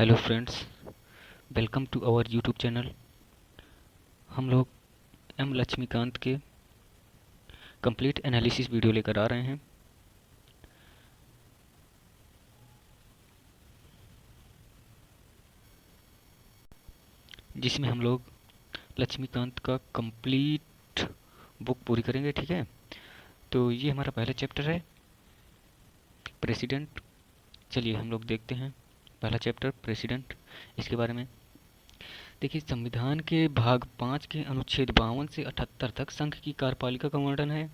Hello friends, welcome to our YouTube channel. हम लोग M Laxmikant के कंप्लीट एनालिसिस वीडियो लेकर आ रहे हैं। जिसमें हम लोग लक्ष्मीकांत का कंप्लीट बुक पूरी करेंगे। ठीक है, तो ये हमारा पहला चैप्टर है, प्रेसिडेंट। चलिए हम लोग देखते हैं पहला चैप्टर प्रेसिडेंट, इसके बारे में। देखिए, संविधान के भाग 5 के अनुच्छेद 52 से 78 तक संघ की कार्यपालिका का वर्णन है।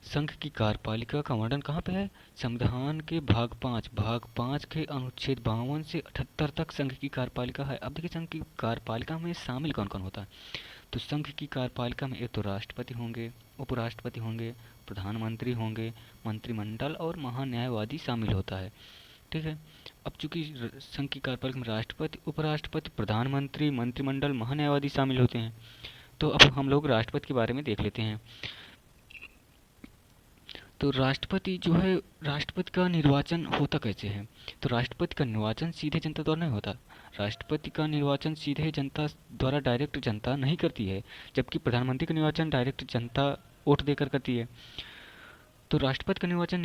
संघ की कार्यपालिका का वर्णन कहाँ पे है? संविधान के भाग 5 के अनुच्छेद 52 से 78 तक संघ की कार्यपालिका है। अब देखिए, संघ की कार्यपालिका में शामिल कौन कौन होता है। तो संघ की कार्यपालिका में एक तो राष्ट्रपति होंगे, उपराष्ट्रपति होंगे, प्रधानमंत्री होंगे, मंत्रिमंडल और महान्यायवादी शामिल होता है। ठीक है, अब चूंकि संघ की कार्यपालिका में राष्ट्रपति, उपराष्ट्रपति, प्रधानमंत्री, मंत्रिमंडल, महान्यायवादी शामिल होते हैं, तो अब हम लोग राष्ट्रपति के बारे में देख लेते हैं। तो राष्ट्रपति जो है, राष्ट्रपति का निर्वाचन होता कैसे है? तो राष्ट्रपति का निर्वाचन सीधे जनता द्वारा नहीं होता। राष्ट्रपति का निर्वाचन सीधे जनता द्वारा डायरेक्ट जनता नहीं करती है, जबकि प्रधानमंत्री का निर्वाचन डायरेक्ट जनता वोट देकर करती है। तो राष्ट्रपति का निर्वाचन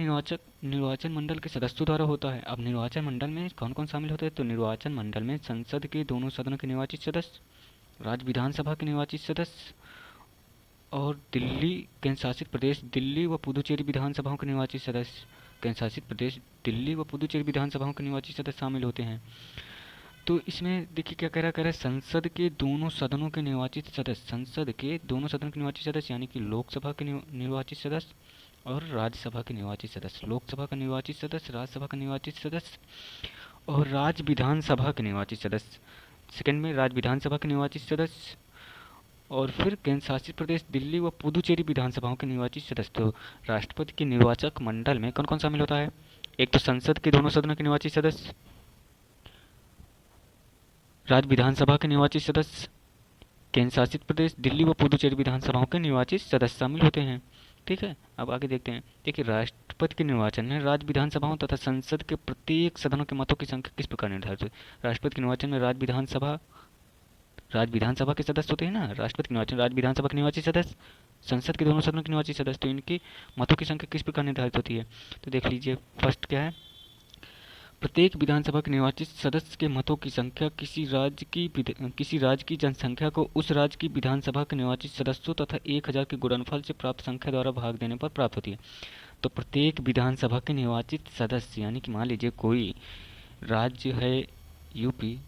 निर्वाचन मंडल के सदस्यों द्वारा होता है। अब निर्वाचन मंडल में कौन कौन शामिल होते हैं? तो निर्वाचन मंडल में संसद के दोनों सदनों के निर्वाचित सदस्य, राज्य विधानसभा के निर्वाचित सदस्य और दिल्ली केंद्र शासित प्रदेश दिल्ली व पुदुचेरी विधानसभाओं के निर्वाचित सदस्य, केंद्र शासित प्रदेश दिल्ली व पुदुचेरी विधानसभाओं के निर्वाचित सदस्य शामिल होते हैं। तो इसमें देखिए क्या कह रहा है, संसद के दोनों सदनों के निर्वाचित सदस्य, संसद के दोनों सदनों के निर्वाचित सदस्य यानी कि लोकसभा के निर्वाचित सदस्य और राज्यसभा के निर्वाचित सदस्य, लोकसभा का निर्वाचित सदस्य, राज्यसभा का निर्वाचित सदस्य और राज्य विधानसभा के निर्वाचित सदस्य। सेकंड में राज्य विधानसभा के निर्वाचित सदस्य और फिर केंद्र शासित प्रदेश दिल्ली व पुदुचेरी विधानसभाओं के निर्वाचित सदस्य। तो राष्ट्रपति के निर्वाचक मंडल में कौन कौन शामिल होता है? एक तो संसद के दोनों सदनों के निर्वाचित सदस्य, राज्य विधानसभा के निर्वाचित सदस्य, केंद्र शासित प्रदेश दिल्ली व पुदुचेरी विधानसभाओं के निर्वाचित सदस्य शामिल होते हैं। ठीक है, अब आगे देखते हैं। देखिए, राष्ट्रपति के निर्वाचन में राज्य विधानसभाओं तथा संसद के प्रत्येक सदनों के मतों की संख्या किस प्रकार निर्धारित हुई? राष्ट्रपति के निर्वाचन में राज्य विधानसभा के सदस्य होते हैं ना, राष्ट्रपति के निर्वाचन राज्य विधानसभा के निर्वाचित सदस्य, संसद के दोनों सदनों के निर्वाचित सदस्य। तो इनकी मतों की संख्या किस प्रकार निर्धारित होती है? तो देख लीजिए, फर्स्ट क्या है, प्रत्येक विधानसभा के निर्वाचित सदस्य के मतों की संख्या किसी राज्य की जनसंख्या को उस राज्य की विधानसभा के निर्वाचित सदस्यों तथा 1000 के गुणनफल से प्राप्त संख्या द्वारा भाग देने पर प्राप्त होती है। तो प्रत्येक विधानसभा के निर्वाचित सदस्य यानी कि मान लीजिए कोई राज्य है यूपी,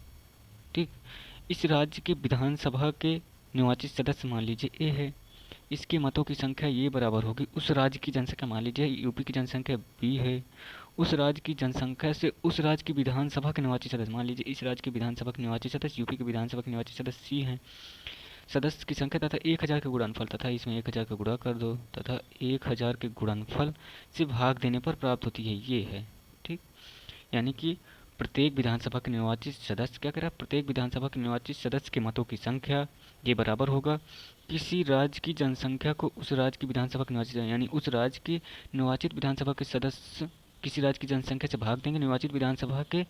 ठीक, इस राज्य के विधानसभा के निर्वाचित सदस्य मान लीजिए ए है, इसके मतों की संख्या ये बराबर होगी उस राज्य की जनसंख्या, मान लीजिए यूपी की जनसंख्या बी है, उस राज्य की जनसंख्या से उस राज्य की विधानसभा के निर्वाचित सदस्य, मान लीजिए इस राज्य के विधानसभा के निर्वाचित सदस्य यूपी के विधानसभा के निर्वाचित सदस्य सी हैं, सदस्य की संख्या तथा 1000 के गुणनफल, तथा इसमें 1000 का गुणा कर दो तथा 1000 के गुणनफल से भाग देने पर प्राप्त होती है, ये है। ठीक, यानी कि प्रत्येक विधानसभा के निर्वाचित सदस्य क्या करा, प्रत्येक विधानसभा के निर्वाचित सदस्य के मतों की संख्या ये बराबर होगा किसी राज्य की जनसंख्या को उस राज्य की विधानसभा के निर्वाचित, यानी उस राज्य की निर्वाचित विधानसभा के सदस्य किसी राज्य की जनसंख्या से भाग देंगे, निर्वाचित विधानसभा के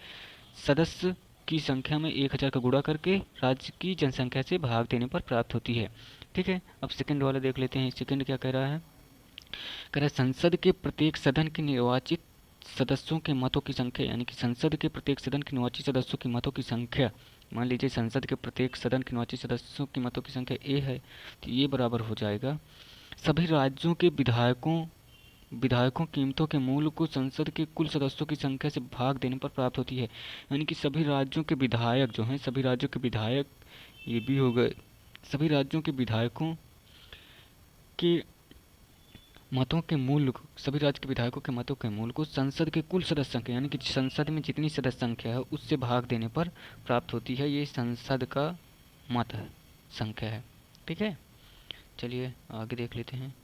सदस्य की संख्या में 1000 का गुणा करके राज्य की जनसंख्या से भाग देने पर प्राप्त होती है। ठीक है, अब सेकंड वाला देख लेते हैं। सेकंड क्या कह रहा है, कह रहा है संसद के प्रत्येक सदन के निर्वाचित सदस्यों के मतों की संख्या, यानी कि संसद के प्रत्येक सदन के निर्वाचित सदस्यों की मतों की संख्या, मान लीजिए संसद के प्रत्येक सदन के निर्वाचित सदस्यों की मतों की संख्या ए है, तो ये बराबर हो जाएगा सभी राज्यों के विधायकों कीमतों के मूल्य को संसद के कुल सदस्यों की संख्या से भाग देने पर प्राप्त होती है। यानी कि सभी राज्यों के विधायक जो हैं, सभी राज्यों के विधायक ये भी हो गए, सभी राज्यों के विधायकों के मतों के मूल्य को, सभी राज्य के विधायकों के मतों के मूल्य को संसद के कुल सदस्य संख्या, यानी कि संसद में जितनी सदस्य संख्या है उससे भाग देने पर प्राप्त होती है। ये संसद का मत है, संख्या है। ठीक है, चलिए आगे देख लेते हैं।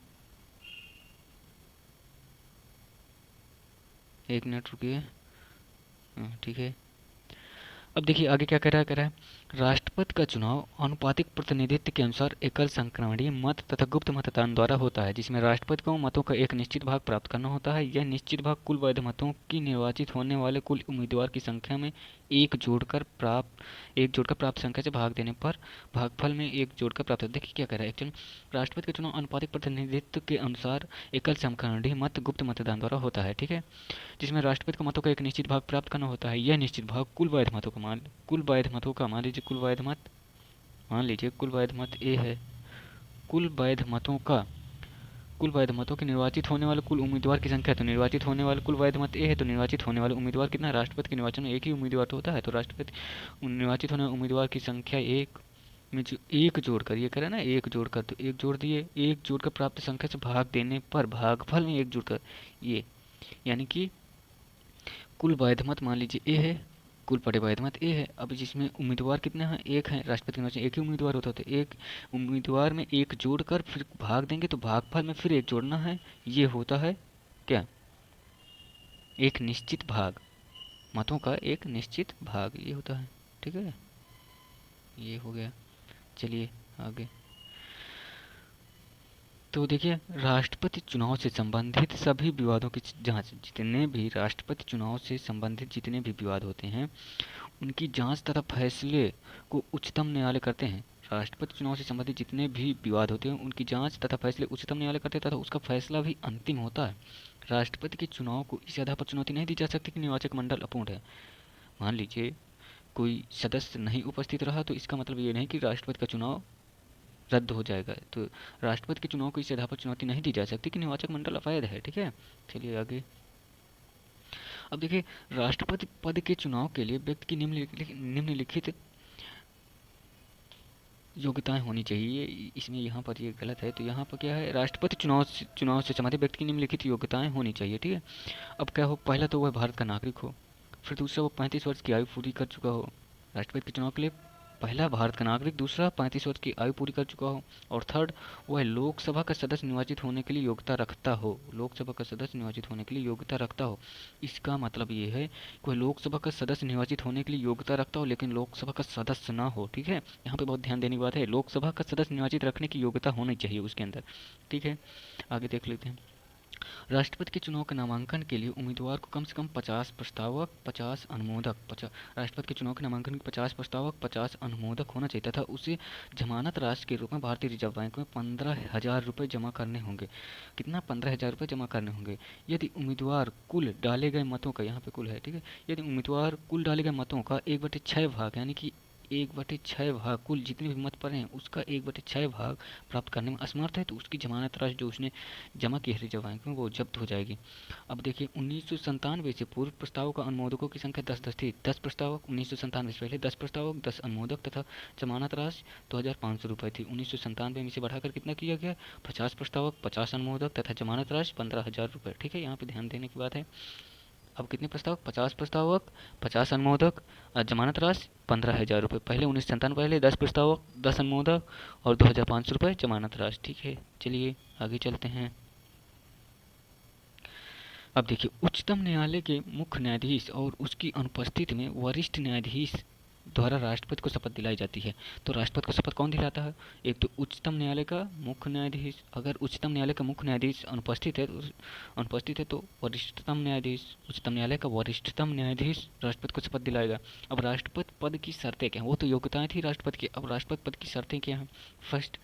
एक मिनट रुकिए। ठीक है, अब देखिए आगे क्या कह रहा है, राष्ट्रपति का चुनाव अनुपातिक प्रतिनिधित्व के अनुसार एकल संक्रमणीय मत तथा गुप्त मतदान द्वारा होता है, जिसमें राष्ट्रपति को मतों का एक निश्चित भाग प्राप्त करना होता है। यह निश्चित भाग कुल वैध मतों की निर्वाचित होने वाले कुल उम्मीदवार की संख्या में एक जोड़कर प्राप्त संख्या से भाग देने पर भागफल में एक जोड़कर प्राप्त होता है। देखिए क्या कह रहा है एक्चुअली, राष्ट्रपति का चुनाव अनुपातिक प्रतिनिधित्व के अनुसार एकल समखंडी मत गुप्त मतदान द्वारा होता है, ठीक है, जिसमें राष्ट्रपति को मतों का एक निश्चित भाग प्राप्त करना होता है। यह निश्चित भाग कुल वैध मतों का मान लीजिए कुल वैध मत ए है, कुल वैध मतों के निर्वाचित होने वाले कुल उम्मीदवार की संख्या, तो निर्वाचित होने वाले कुल वैध मत ए है, तो निर्वाचित होने वाले उम्मीदवार कितना है? राष्ट्रपति के निर्वाचन में एक ही उम्मीदवार तो होता है, तो राष्ट्रपति निर्वाचित होने वाले उम्मीदवार की संख्या एक में जो एक जोड़कर, ये करें ना, एक जोड़कर, तो एक जोड़ दिए, एक जोड़कर प्राप्त संख्या से भाग देने पर भागफल में एक जोड़कर, ये यानी कि कुल वैध मत मान लीजिए ए है, कुल पड़े वैध मत ए है। अब जिसमें उम्मीदवार कितने हैं? एक है, राष्ट्रपति के निर्वाचन एक ही उम्मीदवार होता है, तो एक उम्मीदवार में एक जोड़कर फिर भाग देंगे तो भागफल में फिर एक जोड़ना है, ये होता है क्या? एक निश्चित भाग, मतों का एक निश्चित भाग, ये होता है, ठीक है, ये हो गया। चलिए आगे। तो देखिए, राष्ट्रपति चुनाव से संबंधित सभी विवादों की जांच, जितने भी राष्ट्रपति चुनाव से संबंधित जितने भी विवाद होते हैं उनकी जांच तथा फैसले को उच्चतम न्यायालय करते हैं। राष्ट्रपति चुनाव से संबंधित जितने भी विवाद होते हैं उनकी जांच तथा फैसले उच्चतम न्यायालय करते हैं तथा उसका फैसला भी अंतिम होता है। राष्ट्रपति के चुनाव को इस आधार पर चुनौती नहीं दी जा सकती कि निर्वाचक मंडल अपूर्ण है। मान लीजिए कोई सदस्य नहीं उपस्थित रहा तो इसका मतलब ये नहीं कि राष्ट्रपति का चुनाव रद्द हो जाएगा, तो राष्ट्रपति के चुनाव को इस आधार पर चुनौती नहीं दी जा सकती कि निर्वाचक मंडल अवैध है, ठीक है। चलिए आगे। अब देखिए, राष्ट्रपति पद के चुनाव के लिए व्यक्ति की निम्नलिखित योग्यताएं होनी चाहिए। इसमें यहाँ पर ये गलत है, तो यहाँ पर क्या है? राष्ट्रपति चुनाव से संबंधित व्यक्ति की निम्नलिखित योग्यताएं होनी चाहिए, ठीक है। अब क्या हो? पहला तो वह भारत का नागरिक हो, फिर दूसरा वो 35 वर्ष की आयु पूरी कर चुका हो। राष्ट्रपति के चुनाव के लिए पहला भारत का नागरिक, दूसरा 35 वर्ष की आयु पूरी कर चुका हो, और थर्ड वह लोकसभा का सदस्य निर्वाचित होने के लिए योग्यता रखता हो। लोकसभा का सदस्य निर्वाचित होने के लिए योग्यता रखता हो, इसका मतलब ये है कि वह लोकसभा का सदस्य निर्वाचित होने के लिए योग्यता रखता हो लेकिन लोकसभा का सदस्य ना हो, ठीक है। यहाँ पे बहुत ध्यान देने की बात है, लोकसभा का सदस्य निर्वाचित रखने की योग्यता होनी चाहिए उसके अंदर, ठीक है। आगे देख लेते हैं। राष्ट्रपति के चुनाव के नामांकन के लिए उम्मीदवार को कम से कम 50 प्रस्तावक, 50 अनुमोदक, राष्ट्रपति के चुनाव के नामांकन के 50 प्रस्तावक, 50 अनुमोदक होना चाहिए तथा उसे जमानत राशि के रूप में भारतीय रिजर्व बैंक में 15,000 रुपये जमा करने होंगे। कितना? 15,000 रुपये जमा करने होंगे। यदि उम्मीदवार कुल डाले गए मतों का, यहाँ पे कुल है, ठीक है, यदि उम्मीदवार कुल डाले गए मतों का 1/6 भाग, यानी कि 1/6 भाग, कुल जितने भी मत पड़े हैं उसका 1/6 भाग प्राप्त करने में असमर्थ है तो उसकी जमानत राशि जो उसने जमा की है रिजर्व बैंक में वो जब्त हो जाएगी। अब देखिए, 1997 से पूर्व प्रस्तावों का अनुमोदकों की संख्या 10 थी। 10 प्रस्तावक 1997 से पहले, 10 प्रस्तावक, 10 अनुमोदक तथा जमानत राशि 2,500 रुपये थी। 1997 में इसे बढ़ाकर कितना किया गया? 50 प्रस्तावक, 50 अनुमोदक तथा जमानत राशि 15,000 रुपये, ठीक है। यहाँ पे ध्यान देने की बात है। अब कितने प्रस्तावक? 50 प्रस्तावक, 50 अनुमोदक, जमानत राशि 15,000 रुपये। पहले 1997 पहले 10 प्रस्तावक, 10 अनुमोदक और 2,500 रुपये जमानत राशि, ठीक है। चलिए आगे चलते हैं। अब देखिए, उच्चतम न्यायालय के मुख्य न्यायाधीश और उसकी अनुपस्थिति में वरिष्ठ न्यायाधीश द्वारा राष्ट्रपति को शपथ दिलाई जाती है। तो राष्ट्रपति को शपथ कौन दिलाता है? एक तो उच्चतम न्यायालय का मुख्य न्यायाधीश, अगर उच्चतम न्यायालय का मुख्य न्यायाधीश अनुपस्थित है तो वरिष्ठतम न्यायाधीश, उच्चतम न्यायालय का वरिष्ठतम न्यायाधीश राष्ट्रपति को शपथ दिलाएगा। अब राष्ट्रपति पद की शर्तें क्या हैं? वो तो योग्यताएं थी राष्ट्रपति की, अब राष्ट्रपति पद की शर्तें क्या हैं? फर्स्ट,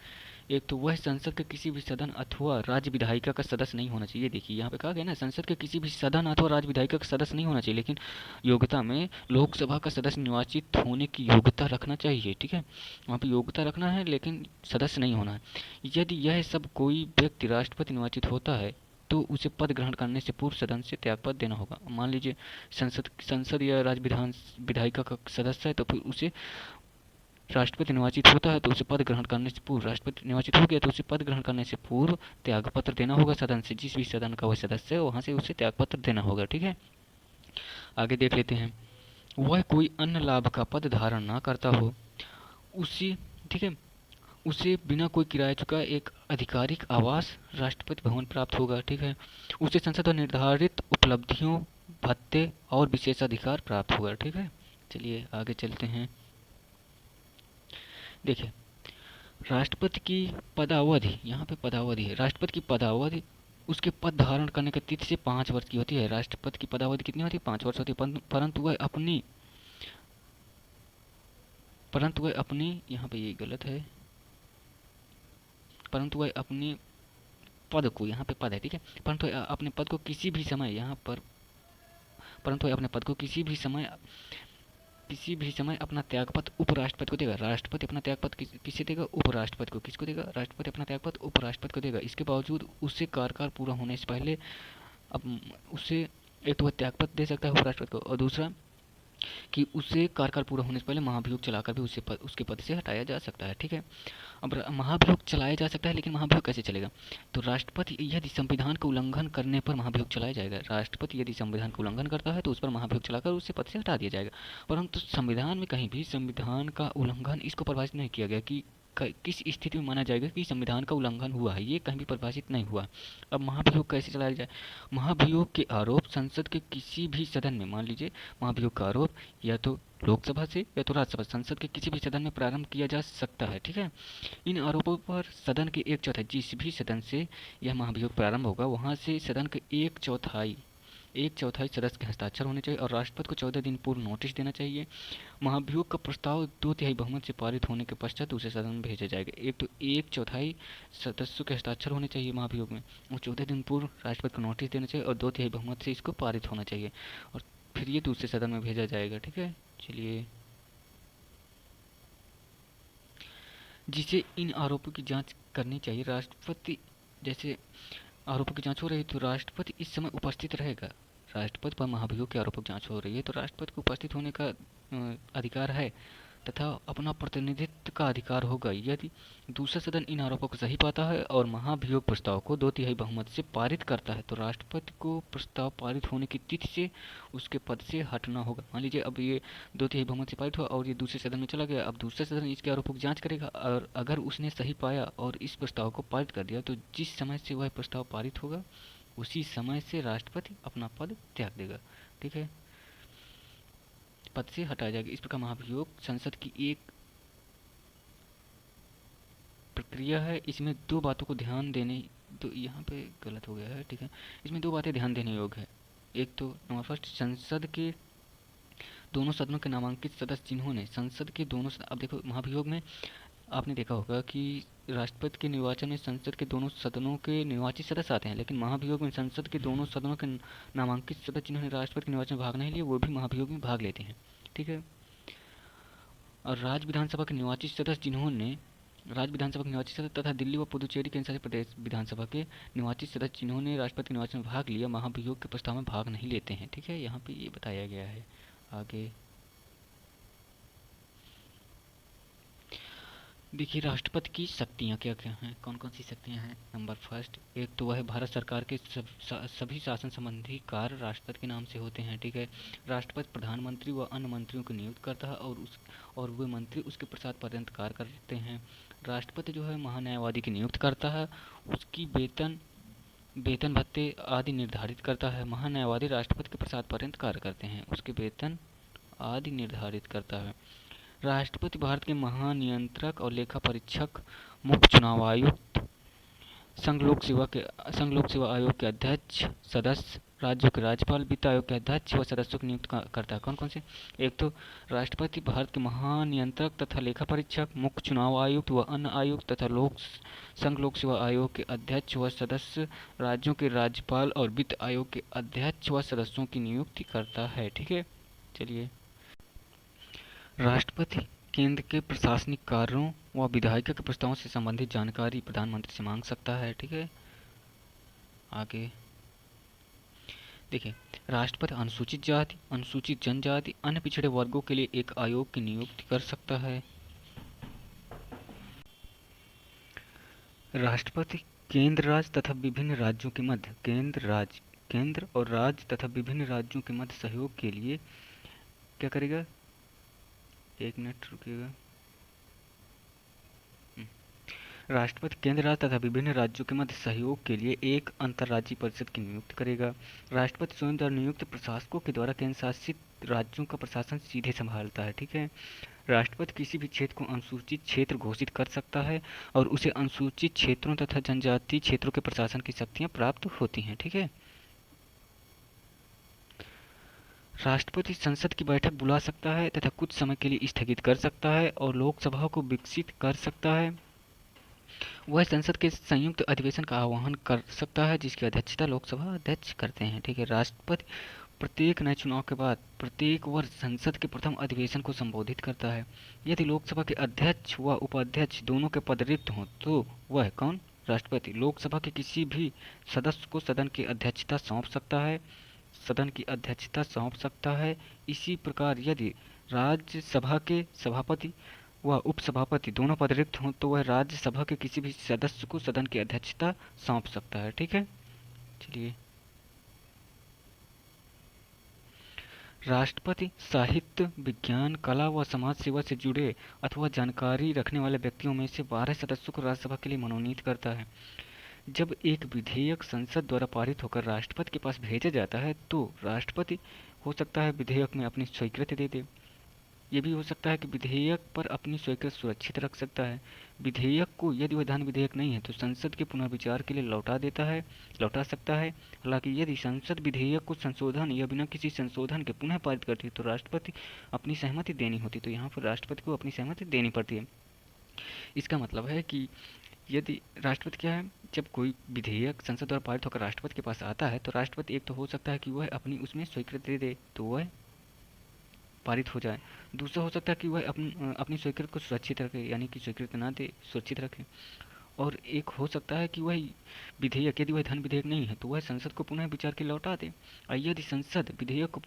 एक तो वह संसद के किसी भी सदन अथवा राज्य विधायिका का सदस्य नहीं होना चाहिए। देखिए यहाँ पे कहा गया ना, संसद के किसी भी सदन अथवा राज्य विधायिका का सदस्य नहीं होना चाहिए, लेकिन योग्यता में लोकसभा का सदस्य निर्वाचित होने की योग्यता रखना चाहिए, ठीक है। वहाँ पे योग्यता रखना है लेकिन सदस्य नहीं होना है। यदि यह सब कोई व्यक्ति राष्ट्रपति निर्वाचित होता है तो उसे पद ग्रहण करने से पूर्व सदन से त्यागपत्र देना होगा। मान लीजिए संसद या राज्य विधायिका का सदस्य है तो फिर उसे राष्ट्रपति निर्वाचित होता है तो उसे पद ग्रहण करने से पूर्व, राष्ट्रपति निर्वाचित हो गया तो उसे पद ग्रहण करने से पूर्व त्यागपत्र देना होगा सदन से। जिस भी सदन का वह सदस्य है वहां से उसे त्यागपत्र देना होगा, ठीक है। आगे देख लेते हैं। वह कोई अन्य लाभ का पद धारण ना करता हो, उसी, ठीक है, उसे बिना कोई किराया चुका एक आधिकारिक आवास राष्ट्रपति भवन प्राप्त होगा, ठीक है। उसे संसद द्वारा निर्धारित उपलब्धियों, भत्ते और विशेषाधिकार प्राप्त होगा, ठीक है। चलिए आगे चलते हैं। देखिए, राष्ट्रपति की पदावधि, यहाँ पे पदावधि है, राष्ट्रपति की पदावधि उसके पद धारण करने की तिथि से 5 वर्ष की होती है। राष्ट्रपति की पदावधि कितनी होती है? 5 वर्ष होती है, परंतु वह अपनी परंतु वह अपने, यहाँ पे ये गलत है, परंतु वह अपने पद को, यहाँ पे पद है, ठीक है, परंतु वह अपने पद को किसी भी समय, यहाँ पर परंतु वह अपने पद को किसी भी समय अपना त्यागपत्र उपराष्ट्रपति को देगा। राष्ट्रपति अपना त्यागपत्र किसे देगा? उपराष्ट्रपति को। किसको देगा? राष्ट्रपति अपना त्यागपत्र उपराष्ट्रपति को देगा। इसके बावजूद उससे कार्यकाल पूरा होने से पहले अब उसे, एक तो वह त्यागपत्र दे सकता है उपराष्ट्रपति को, और दूसरा कि उसे कार्यकाल पूरा होने से पहले महाभियोग चलाकर भी उसके पद से हटाया जा सकता है, ठीक है। अब महाभियोग चलाया जा सकता है, लेकिन महाभियोग कैसे चलेगा? तो राष्ट्रपति यदि संविधान का उल्लंघन करने पर महाभियोग चलाया जाएगा। राष्ट्रपति यदि संविधान का उल्लंघन करता है तो उस पर महाभियोग चलाकर उससे पद से हटा दिया जाएगा। परंतु संविधान में कहीं भी संविधान का उल्लंघन इसको परिभाषित नहीं किया गया कि किस स्थिति में माना जाएगा कि संविधान का उल्लंघन हुआ है, ये कहीं भी परिभाषित नहीं हुआ। अब महाभियोग कैसे चलाया जाए? महाभियोग के आरोप संसद के किसी भी सदन में, मान लीजिए महाभियोग का आरोप या तो लोकसभा से या तो राज्यसभा, संसद के किसी भी सदन में प्रारंभ किया जा सकता है, ठीक है। इन आरोपों पर सदन के एक चौथाई, जिस भी सदन से यह महाभियोग प्रारंभ होगा वहां से सदन के एक चौथाई सदस्य के हस्ताक्षर होने चाहिए और राष्ट्रपति को 14 दिन पूर्व नोटिस देना चाहिए। महाभियोग का प्रस्ताव 2/3 बहुमत से पारित होने के पश्चात दूसरे सदन में भेजा जाएगा। एक तो एक चौथाई सदस्यों के हस्ताक्षर होने चाहिए महाभियोग में, और 14 दिन पूर्व राष्ट्रपति को नोटिस देना चाहिए और 2/3 बहुमत से इसको पारित होना चाहिए, और फिर ये दूसरे सदन में भेजा जाएगा, ठीक है। चलिए, जिसे इन आरोपों की जांच करनी चाहिए राष्ट्रपति, जैसे आरोपों की जांच हो रही है तो राष्ट्रपति इस समय उपस्थित रहेगा। राष्ट्रपति पर महाभियोग के आरोपों की जांच हो रही है तो राष्ट्रपति को उपस्थित होने का अधिकार है तथा अपना प्रतिनिधित्व का अधिकार होगा। यदि दूसरा सदन इन आरोपों को सही पाता है और महाभियोग प्रस्ताव को 2/3 बहुमत से पारित करता है तो राष्ट्रपति को प्रस्ताव पारित होने की तिथि से उसके पद से हटना होगा। मान लीजिए अब ये 2/3 बहुमत से पारित हुआ और ये दूसरे सदन में चला गया। अब दूसरा सदन इसके आरोपों की जांच करेगा और अगर उसने सही पाया और इस प्रस्ताव को पारित कर दिया तो जिस समय से वह प्रस्ताव पारित होगा उसी समय से राष्ट्रपति अपना पद त्याग देगा, ठीक है, पद से हटाया जाएगा। इस प्रकार महाभियोग संसद की एक प्रक्रिया है। इसमें दो बातों को ध्यान देने, तो यहाँ पे गलत हो गया है, ठीक है। इसमें दो बातें ध्यान देने योग्य है। एक तो नंबर फर्स्ट, संसद के दोनों सदनों के नामांकित सदस्य जिन्होंने संसद के दोनों, अब देखो महाभियोग में आपने देखा होगा कि राष्ट्रपति के निर्वाचन में संसद के दोनों सदनों के निर्वाचित सदस्य आते हैं, लेकिन महाभियोग में संसद के दोनों सदनों के नामांकित सदस्य जिन्होंने राष्ट्रपति के निर्वाचन में भाग नहीं लिया वो भी महाभियोग में भाग लेते हैं, ठीक है। और राज्य विधानसभा के निर्वाचित सदस्य तथा दिल्ली व पुदुचेरी केंद्र शासित प्रदेश विधानसभा के निर्वाचित सदस्य जिन्होंने राष्ट्रपति के निर्वाचन में भाग लिया महाभियोग के प्रस्ताव में भाग नहीं लेते हैं, ठीक है। यहाँ पे ये बताया गया है। आगे देखिए, राष्ट्रपति की शक्तियाँ क्या क्या हैं, कौन कौन सी शक्तियाँ हैं। नंबर फर्स्ट, एक तो वह भारत सरकार के सभी शासन संबंधी कार्य राष्ट्रपति के नाम से होते हैं, ठीक है। राष्ट्रपति प्रधानमंत्री व अन्य मंत्रियों को नियुक्त करता है और वे मंत्री उसके प्रसाद पर्यंत कार्य करते हैं। राष्ट्रपति जो है महान्यायवादी की नियुक्त करता है, उसकी वेतन भत्ते आदि निर्धारित करता है। महान्यायवादी राष्ट्रपति के प्रसाद पर्यंत कार्य करते हैं, उसके वेतन आदि निर्धारित करता है। राष्ट्रपति भारत के महानियंत्रक और लेखा परीक्षक, मुख्य चुनाव आयुक्त, संघ लोक सेवा आयोग के अध्यक्ष, सदस्य, राज्यों के राज्यपाल, वित्त आयोग के अध्यक्ष व सदस्यों को नियुक्त करता है। कौन कौन से? एक तो राष्ट्रपति भारत के महानियंत्रक तथा लेखा परीक्षक, मुख्य चुनाव आयुक्त व अन्य आयुक्त तथा संघ लोक सेवा आयोग के अध्यक्ष व सदस्य, राज्यों के राज्यपाल और वित्त आयोग के अध्यक्ष व सदस्यों की नियुक्ति करता है, ठीक है। चलिए, राष्ट्रपति केंद्र के प्रशासनिक कार्यों व विधायिका के प्रस्तावों से संबंधित जानकारी प्रधानमंत्री से मांग सकता है, ठीक है। आगे देखिए, राष्ट्रपति अनुसूचित जाति, अनुसूचित जनजाति, अन्य पिछड़े वर्गों के लिए एक आयोग की नियुक्ति कर सकता है। राष्ट्रपति केंद्र राज्य तथा विभिन्न राज्यों के मध्य केंद्र और राज्य तथा विभिन्न राज्यों के मध्य सहयोग के लिए क्या करेगा? एक मिनट रुकिएगा। राष्ट्रपति केंद्र राज्य तथा विभिन्न राज्यों के मध्य सहयोग के लिए एक अंतर्राज्यीय परिषद की नियुक्ति करेगा। राष्ट्रपति स्वयं द्वारा नियुक्त प्रशासकों के द्वारा केंद्र शासित राज्यों का प्रशासन सीधे संभालता है, ठीक है। राष्ट्रपति किसी भी क्षेत्र को अनुसूचित क्षेत्र घोषित कर सकता है और उसे अनुसूचित क्षेत्रों तथा जनजातीय क्षेत्रों के प्रशासन की शक्तियां प्राप्त होती हैं, ठीक है। राष्ट्रपति संसद की बैठक बुला सकता है तथा कुछ समय के लिए स्थगित कर सकता है और लोकसभा को विकसित कर सकता है। वह संसद के संयुक्त अधिवेशन का आह्वान कर सकता है जिसकी अध्यक्षता लोकसभा अध्यक्ष करते हैं। ठीक है, राष्ट्रपति प्रत्येक नए चुनाव के बाद प्रत्येक वर्ष संसद के प्रथम अधिवेशन को संबोधित करता है। यदि लोकसभा के अध्यक्ष व उपाध्यक्ष दोनों के पद रिक्त हों तो वह कौन, राष्ट्रपति, लोकसभा के किसी भी सदस्य को सदन की अध्यक्षता सौंप सकता है। सदन की अध्यक्षता सौंप सकता है। इसी प्रकार यदि राज्यसभा के सभापति व उपसभापति दोनों पद रिक्त हों तो वह राज्यसभा के किसी भी सदस्य को सदन की अध्यक्षता सौंप सकता है। ठीक है, चलिए। राष्ट्रपति साहित्य, विज्ञान, कला व समाज सेवा से जुड़े अथवा जानकारी रखने वाले व्यक्तियों में से 12 सदस्यों को राज्यसभा के लिए मनोनीत करता है। जब एक विधेयक संसद द्वारा पारित होकर राष्ट्रपति के पास भेजा जाता है तो राष्ट्रपति हो सकता है विधेयक में अपनी स्वीकृति दे दे। ये भी हो सकता है कि विधेयक पर अपनी स्वीकृति सुरक्षित रख सकता है। विधेयक को यदि वह धन विधेयक नहीं है तो संसद के पुनर्विचार के लिए लौटा सकता है। हालांकि यदि संसद विधेयक को संशोधन या बिना किसी संशोधन के पुनः पारित करती है तो राष्ट्रपति अपनी सहमति देनी होती है। तो यहाँ पर राष्ट्रपति को अपनी सहमति देनी पड़ती है। इसका मतलब है कि यदि राष्ट्रपति क्या है, जब कोई विधेयक संसद द्वारा पारित होकर राष्ट्रपति के पास आता है तो राष्ट्रपति एक तो हो सकता है कि वह अपनी उसमें स्वीकृति दे दे तो वह पारित हो जाए। दूसरा हो सकता है कि वह अपनी स्वीकृति को सुरक्षित रखे, यानी कि स्वीकृति ना दे, सुरक्षित रखे। और एक हो सकता है कि वह विधेयक यदि वह धन विधेयक नहीं है तो वह संसद को पुनः विचार के लिए लौटा दे। और यदि संसद विधेयक को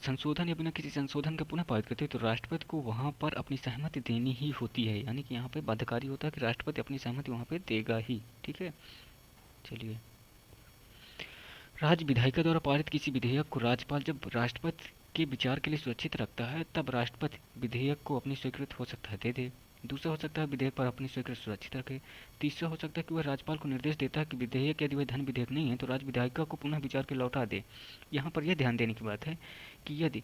संशोधन या बिना किसी संशोधन के पुनः पारित करती है तो राष्ट्रपति को वहाँ पर अपनी सहमति देनी ही होती है। यानी कि यहाँ पे बाध्यकारी होता है कि राष्ट्रपति अपनी सहमति वहाँ पे देगा ही। ठीक है, चलिए। राज्य विधायिका द्वारा पारित किसी विधेयक को राज्यपाल जब राष्ट्रपति के विचार के लिए सुरक्षित रखता है तब राष्ट्रपति विधेयक को अपनी स्वीकृति हो सकता है दे दे। दूसरा हो सकता है विधेयक पर अपनी स्वीकृति सुरक्षित रखे। तीसरा हो सकता है कि वह राज्यपाल को निर्देश देता है कि विधेयक यदि वह धन विधेयक नहीं है तो राज्य विधायिका को पुनः विचार के लौटा दे। यहाँ पर यह ध्यान देने की बात है कि यदि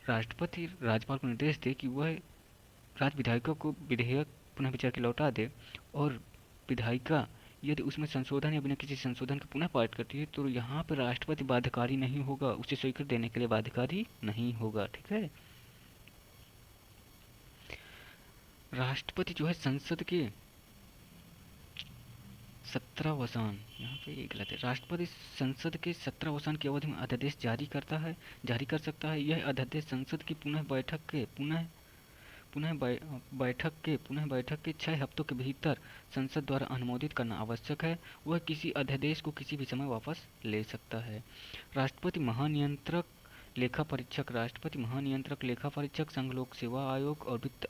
राष्ट्रपति राज्यपाल को निर्देश दे कि वह राज्य विधायिका को विधेयक पुनः विचार के लौटा दे और विधायिका यदि उसमें संशोधन या बिना किसी संशोधन के पुनः पारित करती है तो यहाँ पर राष्ट्रपति बाध्यकारी नहीं होगा, उसे स्वीकृति देने के लिए बाध्यकारी नहीं होगा। ठीक है, राष्ट्रपति जो है संसद के 17 वसान, यहाँ पे ये गलत है, राष्ट्रपति संसद के 17 वसान की अवधि में अध्यादेश जारी कर सकता है। यह अध्यादेश संसद की पुनः बैठक के 6 हफ्तों के भीतर संसद द्वारा अनुमोदित करना आवश्यक है। वह किसी अध्यादेश को किसी भी समय वापस ले सकता है। राष्ट्रपति महानियंत्रक लेखा परीक्षक संघ लोक सेवा आयोग और वित्त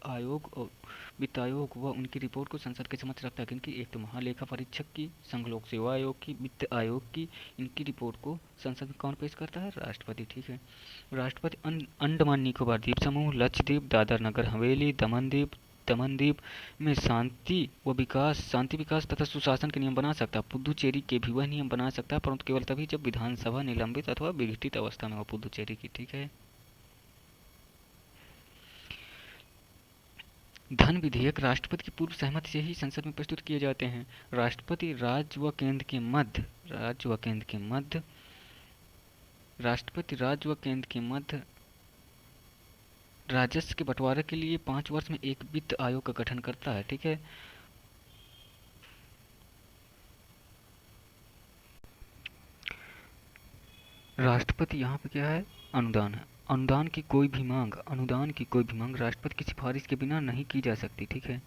आयोग व उनकी रिपोर्ट को संसद के समक्ष रखता है। क्योंकि एक तो महालेखा परीक्षक की, संघ लोक सेवा आयोग की, वित्त आयोग की, इनकी रिपोर्ट को संसद में कौन पेश करता है, राष्ट्रपति। ठीक है, राष्ट्रपति अंडमान निकोबार द्वीप समूह, लक्षद्वीप, दादर नगर हवेली, दमन द्वीप में शांति विकास तथा सुशासन के नियम बना सकता है। पुदुचेरी के भी वह नियम बना सकता है, परंतु केवल तभी जब विधानसभा निलंबित अथवा विघटित अवस्था में हो पुदुचेरी की। ठीक है, धन विधेयक राष्ट्रपति की पूर्व सहमति से ही संसद में प्रस्तुत किए जाते हैं। राष्ट्रपति राज्य व केंद्र के मध्य राजस्व के बंटवारे के लिए 5 वर्ष में एक वित्त आयोग का गठन करता है। ठीक है, राष्ट्रपति यहाँ पे क्या है, अनुदान की कोई भी मांग राष्ट्रपति की सिफारिश के बिना नहीं की जा सकती। ठीक है,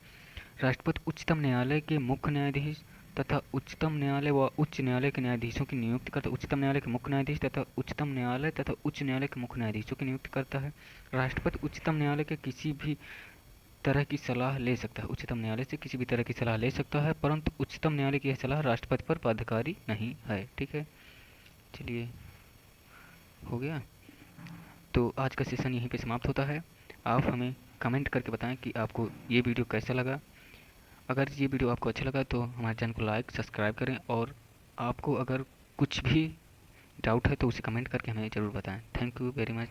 राष्ट्रपति उच्चतम न्यायालय के मुख्य न्यायाधीश तथा उच्चतम न्यायालय व उच्च न्यायालय के न्यायाधीशों की नियुक्ति करता है। उच्चतम न्यायालय के मुख्य न्यायाधीश तथा उच्चतम न्यायालय तथा उच्च न्यायालय के मुख्य न्यायाधीशों की नियुक्ति करता है। राष्ट्रपति उच्चतम न्यायालय के किसी भी तरह की सलाह ले सकता है, उच्चतम न्यायालय से किसी भी तरह की सलाह ले सकता है, परंतु उच्चतम न्यायालय की यह सलाह राष्ट्रपति पर बाध्यकारी नहीं है। ठीक है, चलिए, हो गया। तो आज का सेशन यहीं पे समाप्त होता है। आप हमें कमेंट करके बताएं कि आपको ये वीडियो कैसा लगा। अगर ये वीडियो आपको अच्छा लगा तो हमारे चैनल को लाइक सब्सक्राइब करें और आपको अगर कुछ भी डाउट है तो उसे कमेंट करके हमें ज़रूर बताएं। Thank you very much.